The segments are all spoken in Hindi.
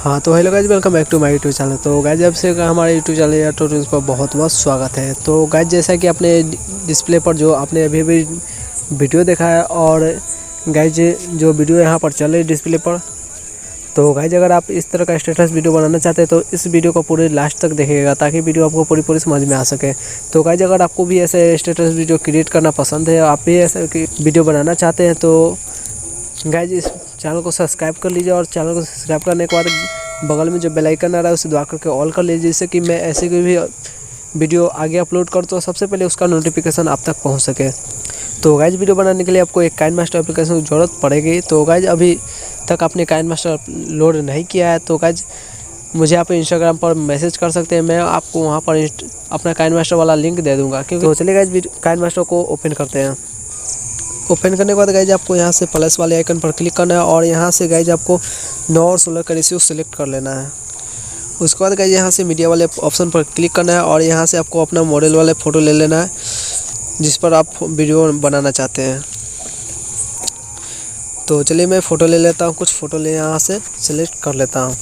हाँ तो hello guys, welcome back to my YouTube channel. तो गाइज जब से हमारे यूट्यूब चैनल या ट्यूटोरियल्स पर बहुत बहुत स्वागत है। तो गाइज जैसा कि अपने डिस्प्ले पर जो आपने अभी भी वीडियो देखा है और गाइज जो वीडियो यहाँ पर चल रही है डिस्प्ले पर, तो गाइज अगर आप इस तरह का स्टेटस वीडियो बनाना चाहते हैं तो इस वीडियो को पूरे लास्ट तक देखिएगा ताकि वीडियो आपको पूरी समझ में आ सके। तो गाइज अगर आपको भी ऐसे स्टेटस वीडियो क्रिएट करना पसंद है, आप भी ऐसे वीडियो बनाना चाहते हैं, तो गाइज इस चैनल को सब्सक्राइब कर लीजिए और चैनल को सब्सक्राइब करने के बाद बगल में जो बेल आइकन आ रहा है उसे दबा करके ऑल कर लीजिए, जिससे कि मैं ऐसे कोई भी वीडियो आगे अपलोड कर तो सबसे पहले उसका नोटिफिकेशन आप तक पहुंच सके। तो गाइज वीडियो बनाने के लिए आपको एक काइनमास्टर एप्लीकेशन की ज़रूरत पड़ेगी। तो गाइज अभी तक आपने काइनमास्टर लोड नहीं किया है तो गाइज मुझे आप इंस्टाग्राम पर मैसेज कर सकते हैं, मैं आपको वहाँ पर अपना काइनमास्टर वाला लिंक दे दूँगा। क्योंकि तो चलिए गाइज काइनमास्टर को ओपन करते हैं। ओपन करने के बाद गाइज आपको यहाँ से प्लस वाले आइकन पर क्लिक करना है और यहाँ से गाइज आपको 9 और 16 का रेशियो सेलेक्ट कर लेना है। उसके बाद गाइज यहाँ से मीडिया वाले ऑप्शन पर क्लिक करना है और यहाँ से आपको अपना मॉडल वाले फ़ोटो ले लेना है जिस पर आप वीडियो बनाना चाहते हैं। तो चलिए मैं फ़ोटो ले लेता हूँ, कुछ फ़ोटो ले यहाँ से सेलेक्ट कर लेता हूँ।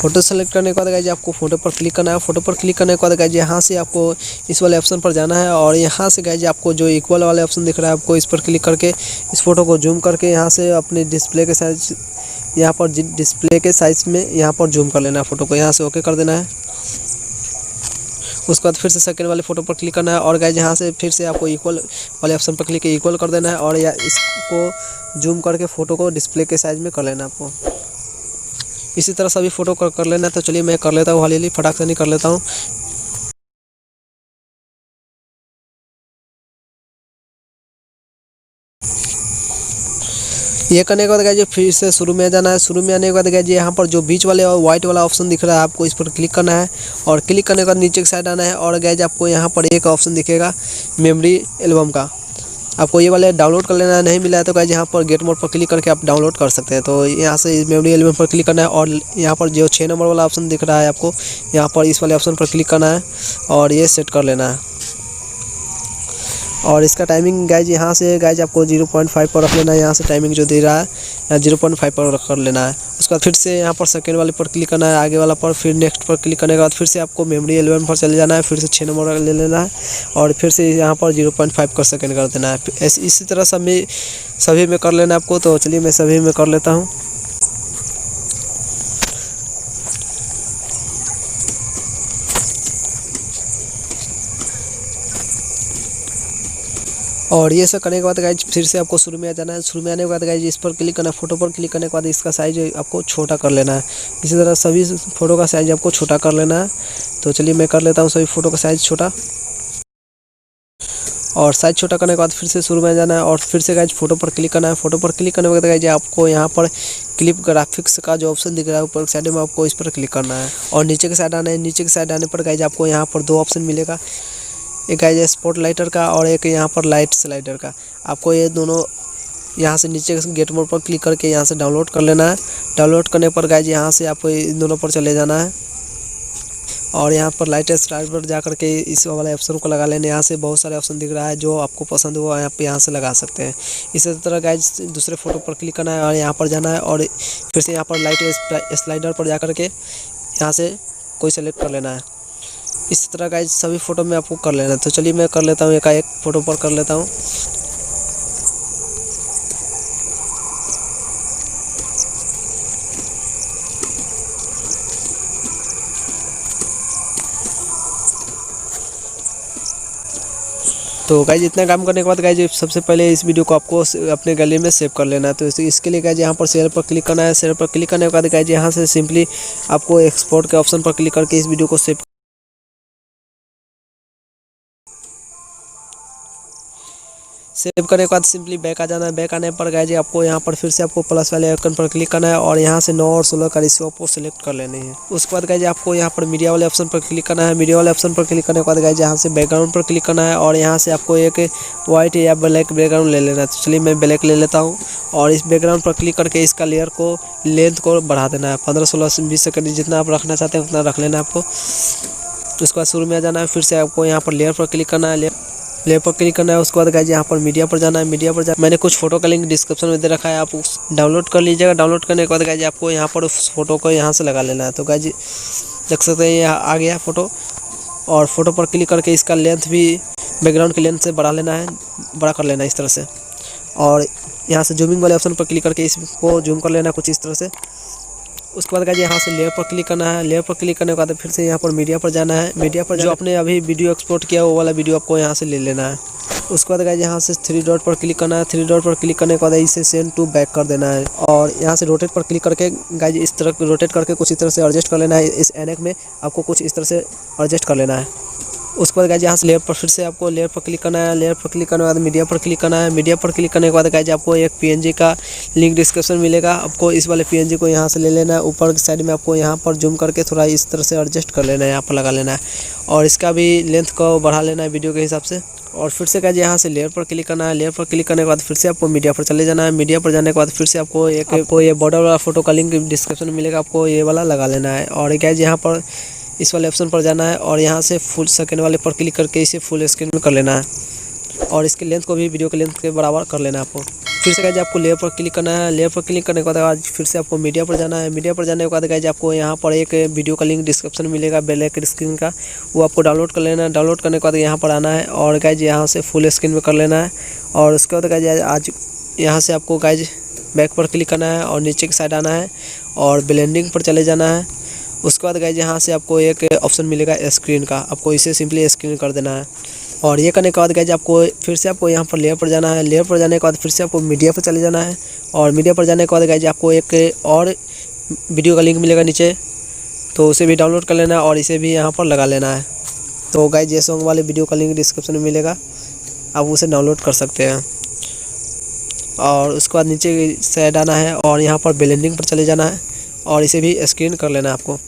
फ़ोटो सेलेक्ट करने के बाद गाइज आपको फ़ोटो पर क्लिक करना है। फ़ोटो पर क्लिक करने के बाद गाइज यहाँ से आपको इस वाले ऑप्शन पर जाना है और यहाँ से गाइज आपको जो इक्वल वाले ऑप्शन दिख रहा है आपको इस पर क्लिक करके इस फ़ोटो को जूम करके यहाँ से अपने डिस्प्ले के साइज यहाँ पर डिस्प्ले के साइज़ में यहाँ पर जूम कर लेना है। फ़ोटो को यहाँ से ओके कर देना है। उसके बाद फिर से सेकंड वाले फ़ोटो पर क्लिक करना है और गाइज यहाँ से फिर से आपको इक्वल वाले ऑप्शन पर क्लिक इक्वल कर देना है और या इसको जूम करके फ़ोटो को डिस्प्ले के साइज़ में कर लेना है आपको। इसी तरह सभी फ़ोटो कर लेना है। तो चलिए मैं कर लेता हूँ, हाली फटाक से नहीं कर लेता हूँ। ये करने के बाद गाइज फिर से शुरू में जाना है। शुरू में आने के बाद गाइज यहाँ पर जो बीच वाले और वाइट वाला ऑप्शन दिख रहा है आपको इस पर क्लिक करना है और क्लिक करने के बाद नीचे की साइड आना है और गाइज आपको यहाँ पर एक ऑप्शन दिखेगा मेमोरी एल्बम का, आपको ये वाले डाउनलोड कर लेना है। नहीं मिला है तो गाइज यहाँ पर गेट मोड पर क्लिक करके आप डाउनलोड कर सकते हैं। तो यहाँ से मेमोरी एल्बम पर क्लिक करना है और यहाँ पर जो 6 नंबर वाला ऑप्शन दिख रहा है आपको यहाँ पर इस वाले ऑप्शन पर क्लिक करना है और ये सेट कर लेना है। और इसका टाइमिंग गाइज यहाँ से गाइज आपको 0.5 पर रख लेना है। यहाँ से टाइमिंग जो दे रहा है यहाँ 0.5 पर रख कर लेना है। उसके बाद फिर से यहाँ पर सेकेंड वाले पर क्लिक करना है, आगे वाला पर, फिर नेक्स्ट पर क्लिक करने के बाद फिर से आपको मेमोरी एल्बम पर चले जाना है, फिर से 6 नंबर ले लेना है और फिर से यहाँ पर 0.5 कर सेकेंड कर देना है। इसी तरह सभी में कर लेना है आपको। तो चलिए मैं सभी में कर लेता हूँ। और ये सब करने के बाद गाइज फिर से आपको शुरू में आ जाना है। शुरू में आने के बाद गाइज इस पर क्लिक करना है, फ़ोटो पर क्लिक करने के बाद इसका साइज़ आपको छोटा कर लेना है। इसी तरह सभी फ़ोटो का साइज़ आपको छोटा कर लेना है। तो चलिए मैं कर लेता हूँ सभी फ़ोटो का साइज़ छोटा। और साइज़ छोटा करने के बाद फिर से शुरू में जाना है और फिर से गाइज फ़ोटो पर क्लिक करना है। फ़ोटो पर क्लिक करने के बाद गाइज आपको यहाँ पर क्लिप ग्राफिक्स का जो ऑप्शन दिख रहा है ऊपर साइड में आपको इस पर क्लिक करना है और नीचे की साइड आना है। नीचे की साइड आने पर गाइज आपको यहाँ पर 2 ऑप्शन मिलेगा, एक गाइज स्पॉट लाइटर का और एक यहाँ पर लाइट स्लाइडर का। आपको ये दोनों यहाँ से नीचे गेट मोड पर क्लिक करके यहाँ से डाउनलोड कर लेना है। डाउनलोड करने पर गाइज यहाँ से आपको इन दोनों पर चले जाना है और यहाँ पर लाइट स्लाइडर पर जा करके इस वाले ऑप्शन को लगा लेना। यहाँ से बहुत सारे ऑप्शन दिख रहा है, जो आपको पसंद हो यहाँ से लगा सकते हैं। इसी तरह गाइज दूसरे फ़ोटो पर क्लिक करना है और यहाँ पर जाना है और फिर से यहाँ पर लाइट स्लाइडर पर जा करके यहाँ से कोई सेलेक्ट कर लेना है। इस तरह गाइज सभी फ़ोटो में आपको कर लेना है। तो चलिए मैं कर लेता हूँ, एक फ़ोटो पर कर लेता हूँ। तो गाइज इतना काम करने के बाद गाइज सबसे पहले इस वीडियो को आपको अपने गैलरी में सेव कर लेना है। तो इसके लिए गाइज यहाँ पर शेयर पर क्लिक करना है। शेयर पर क्लिक करने के बाद गाइज यहाँ से सिंपली आपको एक्सपोर्ट के ऑप्शन पर क्लिक करके इस वीडियो को सेव करने के बाद सिंपली बैक आ जाना है। बैक आने पर गाइज आपको यहाँ पर फिर से आपको प्लस वाले आइकन पर क्लिक करना है और यहाँ से 9 और 16 का रेशियो आपको सेलेक्ट कर लेनी है। उसके बाद गाइज आपको यहाँ पर मीडिया वाले ऑप्शन पर क्लिक करना है। मीडिया वाले ऑप्शन पर क्लिक करने के बाद गाइज यहाँ से बैकग्राउंड पर क्लिक करना है और यहाँ से आपको एक वाइट या ब्लैक बैकग्राउंड ले लेना है। तो चलिए मैं ब्लैक ले लेता हूँ और इस बैकग्राउंड पर क्लिक करके इसका लेयर को लेंथ को बढ़ा देना है। 15, 16, 20 सेकंड जितना आप रखना चाहते हैं उतना रख लेना है आपको। उसके बाद शुरू में आ जाना है। फिर से आपको यहाँ पर लेयर पर क्लिक करना है। लेयर पर क्लिक करना है। उसके बाद गाइज यहाँ पर मीडिया पर जाना है। मीडिया पर मैंने कुछ फोटो का लिंक डिस्क्रिप्शन में दे रखा है, आप उस डाउनलोड कर लीजिएगा। डाउनलोड करने के बाद गाइज आपको यहाँ पर उस फोटो को यहाँ से लगा लेना है। तो गाइज देख सकते हैं ये आ गया फोटो, और फोटो पर क्लिक करके इसका लेंथ भी बैकग्राउंड के लेंथ से बढ़ा लेना है, बड़ा कर लेना है इस तरह से। और यहाँ से जूमिंग वाले ऑप्शन पर क्लिक करके इसको जूम कर लेना है कुछ इस तरह से। उसके बाद गाइज यहाँ से लेयर पर क्लिक करना है। लेयर पर क्लिक करने के बाद फिर से यहाँ पर मीडिया पर जाना है। मीडिया पर जो आपने अभी वीडियो एक्सपोर्ट किया वो वाला वीडियो आपको यहाँ से ले लेना है। उसके बाद गाइज यहाँ से 3 डॉट पर क्लिक करना है। 3 डॉट पर क्लिक करने के बाद इसे सेंड टू बैक कर देना है, और यहाँ से रोटेट पर क्लिक करके गाइज इस तरह रोटेट करके कुछ इस तरह से एडजस्ट कर लेना है। इस एनेक में आपको कुछ इस तरह से एडजस्ट कर लेना है। उसके बाद गाइज यहाँ से लेयर पर फिर से आपको लेयर पर क्लिक करना है। लेयर पर क्लिक करने के बाद मीडिया पर क्लिक करना है। मीडिया पर क्लिक करने के बाद गाइज आपको एक PNG का लिंक डिस्क्रिप्शन मिलेगा। आपको इस वाले PNG को यहाँ से ले लेना है। ऊपर की साइड में आपको यहाँ पर जूम करके थोड़ा इस तरह से एडजस्ट कर लेना है, यहाँ पर लगा लेना है, और इसका भी लेंथ को बढ़ा लेना है वीडियो के हिसाब से। और फिर से गाइज यहाँ से लेयर पर क्लिक करना है। लेयर पर क्लिक करने के बाद फिर से आपको मीडिया पर चले जाना है। मीडिया पर जाने के बाद फिर से आपको ये बॉर्डर वाला फोटो का लिंक डिस्क्रिप्शन में मिलेगा, आपको ये वाला लगा लेना है। और गाइज यहाँ पर इस वाले ऑप्शन पर जाना है, और यहाँ से फुल सेकंड वाले पर क्लिक करके इसे फुल स्क्रीन में कर लेना है, और इसके लेंथ को भी वीडियो के लेंथ के बराबर कर लेना है आपको। फिर से गाइज आपको लेयर पर क्लिक करना है। लेयर पर क्लिक करने के बाद फिर से आपको मीडिया पर जाना है। मीडिया पर जाने के बाद गाइज आपको यहाँ पर एक वीडियो का लिंक डिस्क्रिप्शन मिलेगा ब्लैक स्क्रीन का, वो आपको डाउनलोड कर लेना है। डाउनलोड करने के बाद यहाँ पर आना है, और गाइज यहाँ से फुल स्क्रीन में कर लेना है। और उसके बाद गाइज आज यहाँ से आपको गाइज बैक पर क्लिक करना है, और नीचे की साइड आना है, और ब्लेंडिंग पर चले जाना है। उसके बाद गाइज यहाँ से आपको एक ऑप्शन मिलेगा स्क्रीन का, आपको इसे सिंपली स्क्रीन कर देना है। और ये करने के बाद गाइज आपको फिर से आपको यहाँ पर लेयर पर जाना है। लेयर पर जाने के बाद फिर से आपको मीडिया पर चले जाना है, और मीडिया पर जाने के बाद गाइज आपको एक और वीडियो का लिंक मिलेगा नीचे, तो उसे भी डाउनलोड कर लेना है, और इसे भी यहाँ पर लगा लेना है। तो गाइज ये सॉन्ग वाले वीडियो का लिंक डिस्क्रिप्शन में मिलेगा, आप उसे डाउनलोड कर सकते हैं। और उसके बाद नीचे की साइड आना है, और यहाँ पर ब्लेंडिंग पर चले जाना है, और इसे भी स्क्रीन कर लेना है आपको।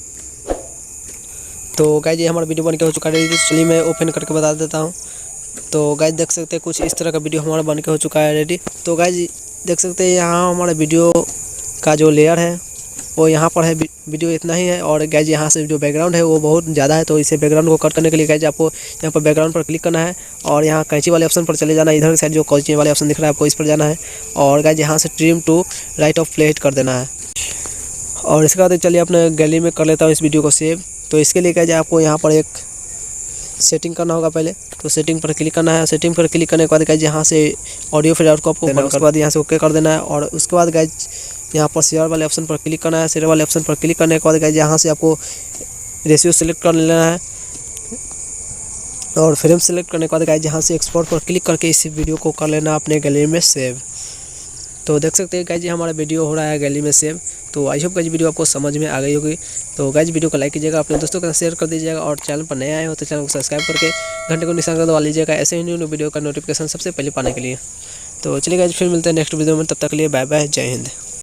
तो गाइज ये हमारा वीडियो बन के हो चुका है। चलिए मैं ओपन करके बता देता हूँ। तो गाइज देख सकते हैं कुछ इस तरह का वीडियो हमारा बन के हो चुका है रेडी। तो गाइज देख सकते हैं यहाँ हमारा वीडियो का जो लेयर है वो यहाँ पर है, वीडियो इतना ही है। और गाइज यहाँ से जो बैकग्राउंड है वो बहुत ज़्यादा है, तो इसे बैकग्राउंड को कट करने के लिए गाइज आपको यहाँ पर बैकग्राउंड पर क्लिक करना है, और यहाँ कैंची वाले ऑप्शन पर चले जाना है। इधर साइड जो कैंची वाले ऑप्शन दिख रहा है आपको इस पर जाना है, और गाइज यहाँ से trim to right off play कर देना है। और इसके बाद चलिए अपने गैलरी में कर लेता हूँ इस वीडियो को सेव। तो इसके लिए गाइज आपको यहाँ पर एक सेटिंग करना होगा पहले, तो सेटिंग पर क्लिक करना है। सेटिंग पर क्लिक करने के बाद गाइज यहाँ से ऑडियो फेड आउट को आपको उसके बाद यहाँ से ओके कर देना है। और उसके बाद गाइज यहाँ पर शेयर वाले ऑप्शन पर क्लिक करना है। शेयर वाले ऑप्शन पर क्लिक करने के बाद गाइज यहाँ से आपको रेशियो सेलेक्ट कर लेना है, और फ्रेम सेलेक्ट करने के बाद गाइज यहाँ से एक्सपोर्ट पर क्लिक करके इस वीडियो को कर लेना अपने गैलरी में सेव। तो देख सकते हैं गाइज हमारा वीडियो हो रहा है गैलरी में सेव। तो आई होप गाइज वीडियो आपको समझ में आ गई होगी। तो गाइज वीडियो को लाइक कीजिएगा, अपने दोस्तों के साथ शेयर कर दीजिएगा, और चैनल पर नए आए हो तो चैनल को सब्सक्राइब करके घंटे को निशान कर दबा लीजिएगा, ऐसे ही न्यू वीडियो का नोटिफिकेशन सबसे पहले पाने के लिए। तो चलिए गाइज फिर मिलते हैं नेक्स्ट वीडियो में, तब तक के लिए बाय बाय, जय हिंद।